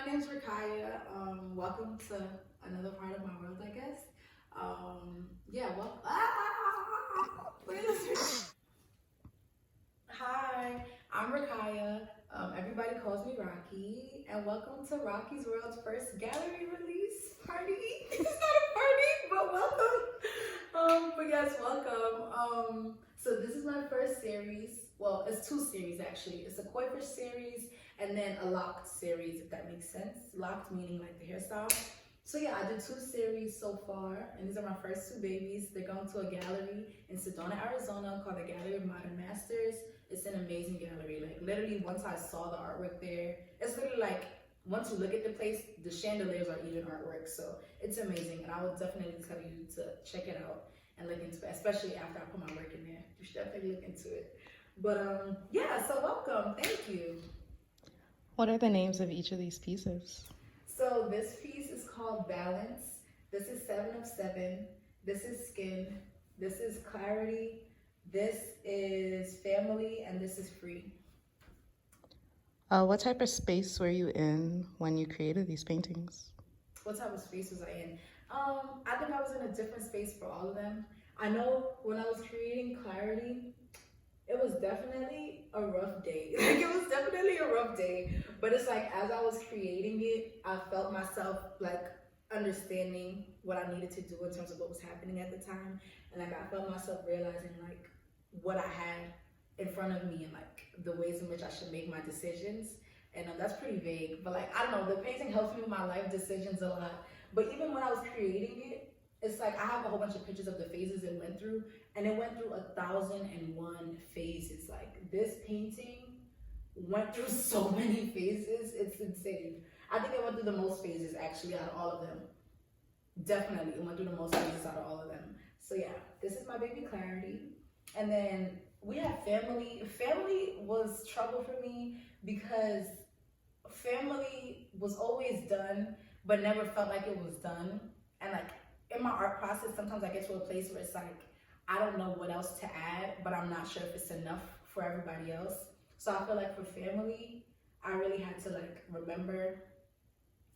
name's Rakaya. Welcome to another part of my world, I guess. Yeah, well, look at this. Hi, I'm Rakaya. Everybody calls me Rocky, and welcome to Rocky's World's first gallery release party. It's not a party, but welcome. But yes, welcome. So this is my first series. Well, it's two series actually. It's a koi fish series and then a locked series, if that makes sense. Locked meaning like the hairstyle. So yeah, I did two series so far, and these are my first two babies. They're going to a gallery in Sedona, Arizona called the Gallery of Modern Masters. It's an amazing gallery. Like literally once I saw the artwork there, it's literally like once you look at the place, the chandeliers are even artwork. So it's amazing, and I will definitely tell you to check it out and look into it, especially after I put my work in there. You should definitely look into it. But yeah, so welcome, thank you. What are the names of each of these pieces? So this piece is called Balance. This is 7 of 7. This is Skin. This is Clarity. This is Family, and this is Free. What type of space were you in when you created these paintings? What type of space was I in? I think I was in a different space for all of them. I know when I was creating Clarity, it was definitely a rough day. Like it was definitely a rough day. But it's like as I was creating it, I felt myself like understanding what I needed to do in terms of what was happening at the time. And like I felt myself realizing like what I had in front of me and like the ways in which I should make my decisions. And that's pretty vague, but like, I don't know, the painting helps me with my life decisions a lot. But even when I was creating it, it's like I have a whole bunch of pictures of the phases it went through, and it went through 1,001 phases. Like this painting went through so many phases, it's insane. I think it went through the most phases actually out of all of them. Definitely, it went through the most phases out of all of them. So yeah, this is my baby Clarity. And then we have Family. Family was trouble for me because Family was always done, but never felt like it was done. And like in my art process, sometimes I get to a place where it's like, I don't know what else to add, but I'm not sure if it's enough for everybody else. So I feel like for Family, I really had to like remember,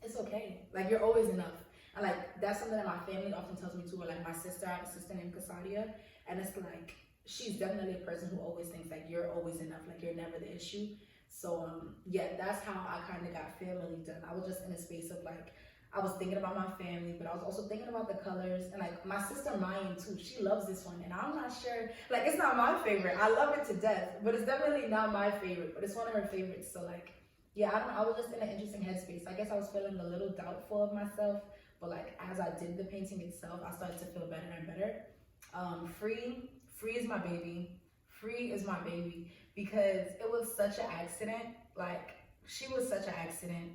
it's okay. Like you're always enough. And like, that's something that my family often tells me too, or like my sister, I have a sister named Casadia, and it's like, she's definitely a person who always thinks like you're always enough, like you're never the issue. So yeah, that's how I kind of got Family done. I was just in a space of like, I was thinking about my family, but I was also thinking about the colors. And like my sister Mayan too, she loves this one, and I'm not sure, like it's not my favorite. I love it to death, but it's definitely not my favorite, but it's one of her favorites. So like, yeah, I don't know, I was just in an interesting headspace. I guess I was feeling a little doubtful of myself, but like as I did the painting itself, I started to feel better and better. Free is my baby. Free is my baby because it was such an accident. Like she was such an accident.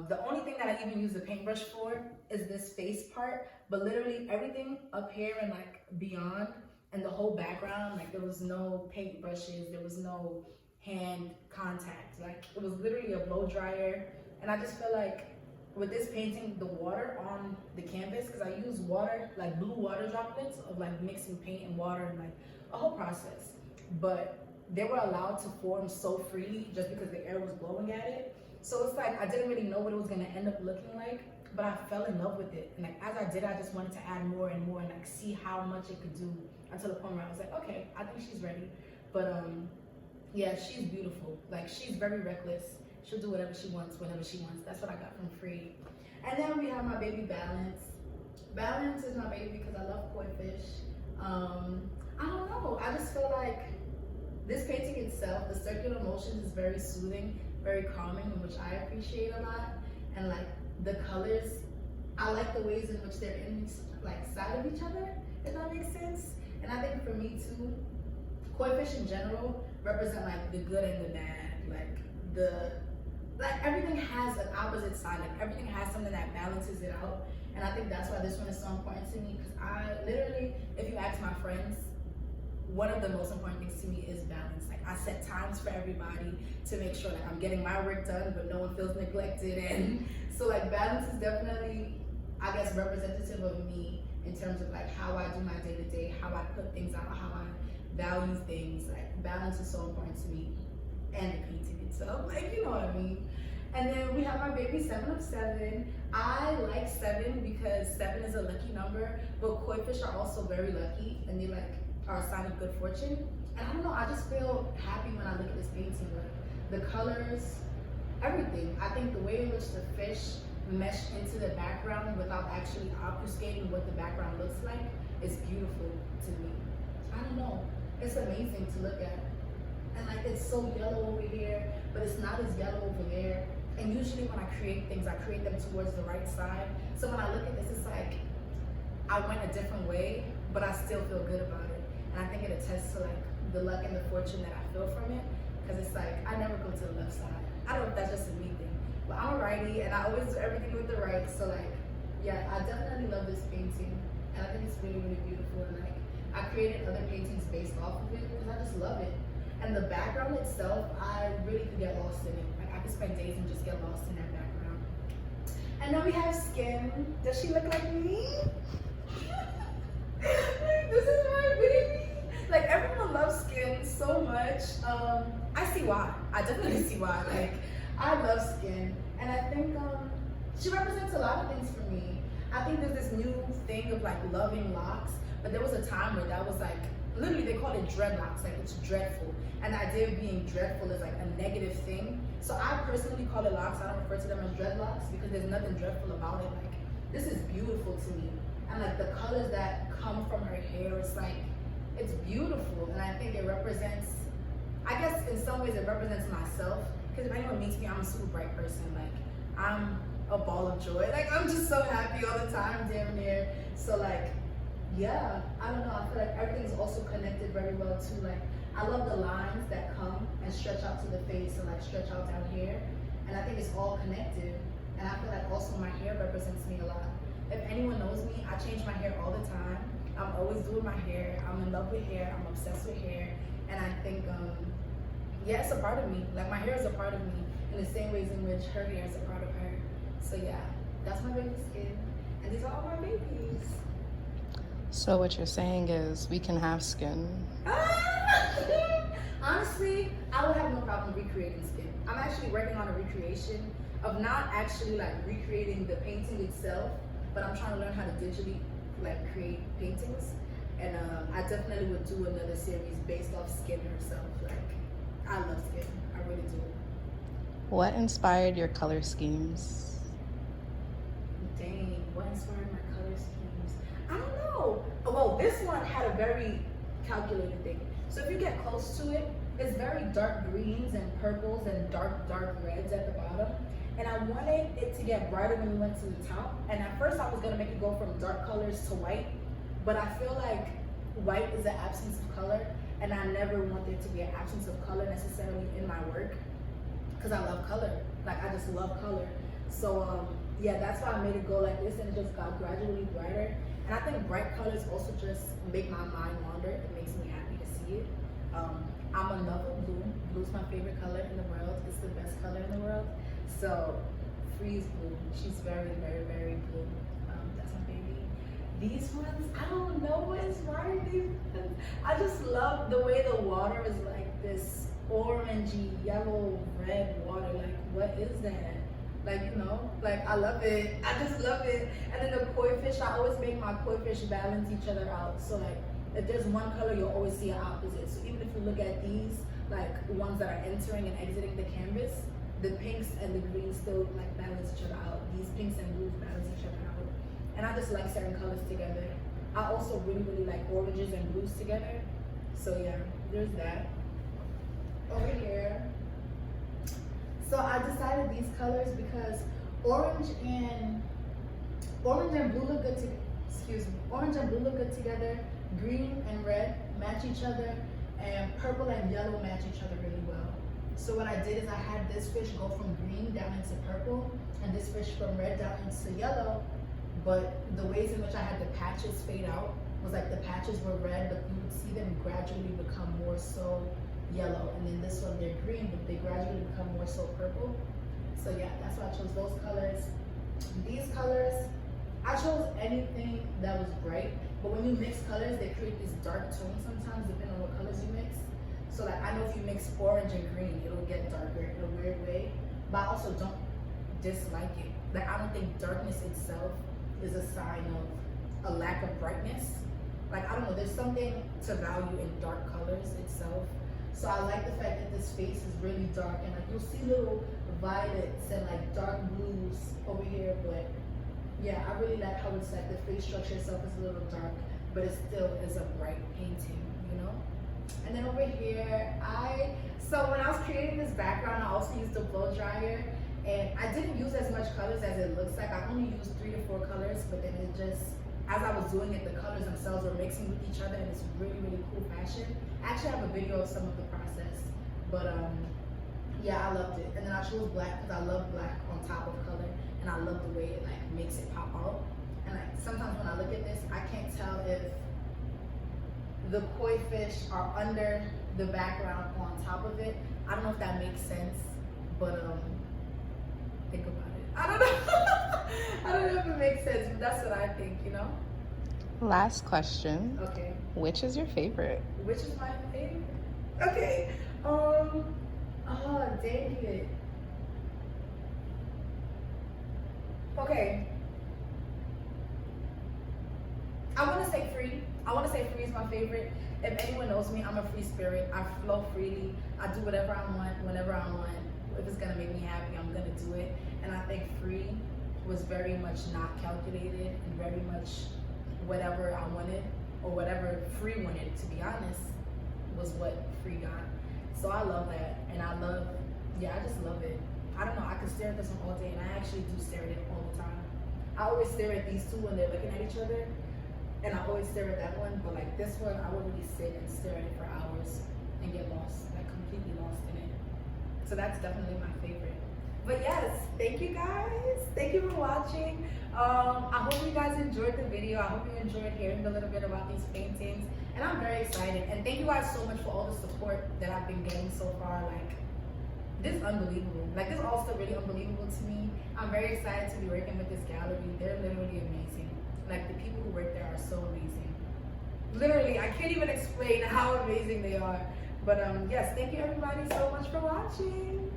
The only thing that I even use the paintbrush for is this face part, but literally everything up here and like beyond and the whole background, like there was no paintbrushes, there was no hand contact. Like it was literally a blow dryer. And I just feel like with this painting, the water on the canvas, because I use water, like blue water droplets of like mixing paint and water and like a whole process. But they were allowed to form so freely just because the air was blowing at it. So it's like, I didn't really know what it was gonna end up looking like, but I fell in love with it. And like, as I did, I just wanted to add more and more and like see how much it could do until the point where I was like, okay, I think she's ready. But yeah, she's beautiful. Like she's very reckless. She'll do whatever she wants, whenever she wants. That's what I got from Free. And then we have my baby Balance. Balance is my baby because I love koi fish. I don't know, I just feel like this painting itself, the circular motions is very soothing, very calming, which I appreciate a lot. And like the colors, I like the ways in which they're in like side of each other, if that makes sense. And I think for me too, koi fish in general represent like the good and the bad, like everything has an opposite side, like everything has something that balances it out. And I think that's why this one is so important to me, because I literally, if you ask my friends, one of the most important things to me is balance. Like I set times for everybody to make sure that I'm getting my work done, but no one feels neglected. And so like balance is definitely, I guess, representative of me in terms of like how I do my day to day, how I put things out, how I value things. Like balance is so important to me, and the painting itself, like you know what I mean. And then we have my baby 7 of 7. I like 7 because 7 is a lucky number, but koi fish are also very lucky and they like are a sign of good fortune. And I don't know, I just feel happy when I look at this painting. Like the colors, everything. I think the way in which the fish mesh into the background without actually obfuscating what the background looks like is beautiful to me. I don't know, it's amazing to look at. And like it's so yellow over here, but it's not as yellow over there. And usually when I create things, I create them towards the right side. So when I look at this, it's like I went a different way, but I still feel good about it. And I think it attests to like the luck and the fortune that I feel from it. Because it's like, I never go to the left side. I don't know if that's just a me thing, but I'm a righty and I always do everything with the right. So like, yeah, I definitely love this painting. And I think it's really, really beautiful. And like, I created other paintings based off of it because I just love it. And the background itself, I really could get lost in it. Like I could spend days and just get lost in that background. And then we have skin. Does she look like me? Like, this is my baby. Like everyone loves skin so much. I see why. I definitely see why. Like I love skin. And I think she represents a lot of things for me. I think there's this new thing of like loving locks, but there was a time where that was like, literally they call it dreadlocks, like it's dreadful. And the idea of being dreadful is like a negative thing. So I personally call it locks. I don't refer to them as dreadlocks because there's nothing dreadful about it. Like this is beautiful to me. And like the colors that come from her hair, it's like, it's beautiful. And I think it represents, I guess in some ways it represents myself. Because if anyone meets me, I'm a super bright person. Like I'm a ball of joy. Like I'm just so happy all the time, damn near. So like, yeah, I don't know. I feel like everything's also connected very well too. Like I love the lines that come and stretch out to the face and like stretch out down here. And I think it's all connected. And I feel like also my hair represents me a lot. If anyone knows me, I change my hair all the time. I'm always doing my hair. I'm in love with hair. I'm obsessed with hair. And I think, yeah, it's a part of me. Like my hair is a part of me in the same ways in which her hair is a part of her. So yeah, that's my baby skin. And these are all my babies. So what you're saying is we can have skin. Honestly, I would have no problem recreating skin. I'm actually working on a recreation of not actually like recreating the painting itself, but I'm trying to learn how to digitally like create paintings. And I definitely would do another series based off skin herself. Like, I love skin, I really do. What inspired your color schemes? Dang, what inspired my color schemes? I don't know. Well, this one had a very calculated thing. So if you get close to it, it's very dark greens and purples and dark reds at the bottom. And I wanted it to get brighter when we went to the top. And at first I was gonna make it go from dark colors to white, but I feel like white is an absence of color, and I never want there to be an absence of color necessarily in my work, because I love color. Like I just love color. So yeah, that's why I made it go like this, and it just got gradually brighter. And I think bright colors also just make my mind wander. It makes me happy to see it. I'm in love with blue. Blue's my favorite color in the world. It's the best color in the world. So Freeze blue. She's very, very, very blue. That's my baby. These ones, I don't know what inspired these ones. I just love the way the water is like this orangey, yellow, red water. Like, what is that? Like, you know, like I love it. I just love it. And then the koi fish, I always make my koi fish balance each other out. So like, if there's one color, you'll always see an opposite. So even if you look at these, like ones that are entering and exiting the canvas, the pinks and the greens still like balance each other out. These pinks and blues balance each other out. And I just like certain colors together. I also really, really like oranges and blues together. So yeah, there's that. Over here. So I decided these colors because orange and blue look good together. Excuse me. Orange and blue look good together. Green and red match each other, and purple and yellow match each other really well. So what I did is I had this fish go from green down into purple, and this fish from red down into yellow. But the ways in which I had the patches fade out was like the patches were red, but you would see them gradually become more so yellow. And then this one, they're green, but they gradually become more so purple. So yeah, that's why I chose those colors. These colors, I chose anything that was bright. But when you mix colors, they create this dark tone sometimes, depending on what colors you mix. So like, I know if you mix orange and green, it'll get darker in a weird way. But I also don't dislike it. Like, I don't think darkness itself is a sign of a lack of brightness. Like, I don't know, there's something to value in dark colors itself. So I like the fact that this space is really dark, and like you'll see little violets and like dark blues over here, but yeah, I really like how it's like the face structure itself is a little dark, but it still is a bright painting, you know? And then over here, so when I was creating this background, I also used a blow dryer, and I didn't use as much colors as it looks like. I only used 3 to 4 colors, but then it just, as I was doing it, the colors themselves were mixing with each other in this really, really cool fashion. I actually have a video of some of the process, but yeah, I loved it. And then I chose black because I love black on top of color, and I love the way it like makes it pop out. And like sometimes when I look at this, I can't tell if the koi fish are under the background on top of it. I don't know if that makes sense, but think about it. I don't know. I don't know if it makes sense, but that's what I think, you know? Last question. Okay. Which is your favorite? Which is my favorite? Okay. Oh, dang it. Okay. I want to say free. I want to say free is my favorite. If anyone knows me, I'm a free spirit. I flow freely. I do whatever I want, whenever I want. If it's going to make me happy, I'm going to do it. And I think free was very much not calculated and very much whatever I wanted, or whatever free wanted, to be honest, was what free got. So I love that. And I just love it. I don't know, I could stare at this one all day, and I actually do stare at it all the time. I always stare at these two when they're looking at each other, and I always stare at that one, but like this one, I would really sit and stare at it for hours and get lost, like completely lost in it. So that's definitely my favorite. But yes, thank you guys. Thank you for watching. I hope you guys enjoyed the video. I hope you enjoyed hearing a little bit about these paintings. And I'm very excited. And thank you guys so much for all the support that I've been getting so far. Like, this is unbelievable. Like, this is all still really unbelievable to me. I'm very excited to be working with this gallery. They're literally amazing. Like, the people who work there are so amazing. Literally, I can't even explain how amazing they are. But yes, thank you everybody so much for watching.